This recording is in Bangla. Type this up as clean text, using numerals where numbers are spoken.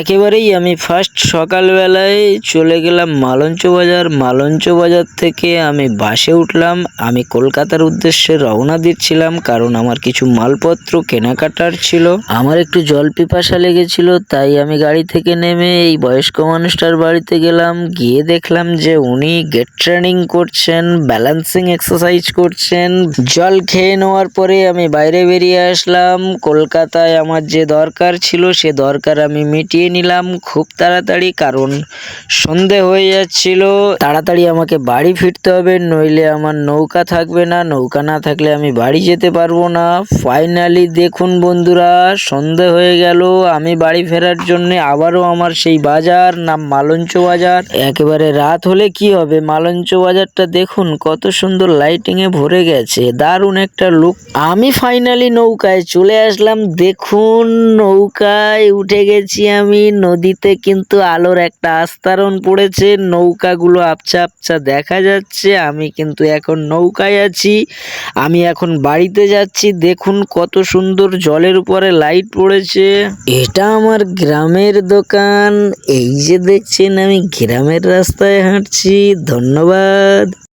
একেবারেই আমি ফার্স্ট সকালবেলায় চলে গেলাম মালঞ্চ বাজার। মালঞ্চ বাজার থেকে আমি বাসে উঠলাম। আমি কলকাতার উদ্দেশ্যে রওনা দিচ্ছিলাম, কারণ আমার কিছু মালপত্র কেনাকাটার ছিল। আমার একটু জল পিপাসা লেগেছিল, তাই আমি গাড়ি থেকে নেমে এই বয়স্ক মানুষটার বাড়িতে গেলাম। গিয়ে দেখলাম যে উনি গেট ট্রেনিং করছেন, ব্যালেন্সিং এক্সারসাইজ করছেন। জল খেয়ে নেওয়ার পরে আমি বাইরে বেরিয়ে আসলাম। কলকাতায় আমার যে দরকার ছিল সে দরকার আমি মিটিয়ে নিলাম খুব তাড়াতাড়ি, কারণ সন্ধে হয়ে যাচ্ছিল। তাড়াতাড়ি আমাকে বাড়ি ফিরতে হবে, নইলে আমার নৌকা থাকবে না। নৌকা না থাকলে আমি বাড়ি যেতে পারবো না। ফাইনালি দেখুন বন্ধুরা, সন্ধে হয়ে গেল। আমি বাড়ি ফেরার জন্য আবারও আমার সেই বাজার, নাম মালঞ্চ বাজার। একেবারে রাত হলে কি হবে, মালঞ্চ বাজারটা দেখুন কত সুন্দর লাইটিং এ ভরে গেছে, দারুণ একটা লুক। আমি ফাইনালি নৌকায় চলে আসলাম। দেখুন নৌকায় উঠে গেছি আমি। নদীতে কিন্তু আলোর একটা আস্তরণ পড়েছে, নৌকাগুলো আবছা আবছা দেখা যাচ্ছে। আমি কিন্তু এখন নৌকায় আছি। আমি এখন বাড়িতে যাচ্ছি। দেখুন কত সুন্দর জলের উপরে লাইট পড়েছে। এটা আমার গ্রামের দোকান। এই যে দেখছেন আমি গ্রামের রাস্তায় হাঁটছি। ধন্যবাদ।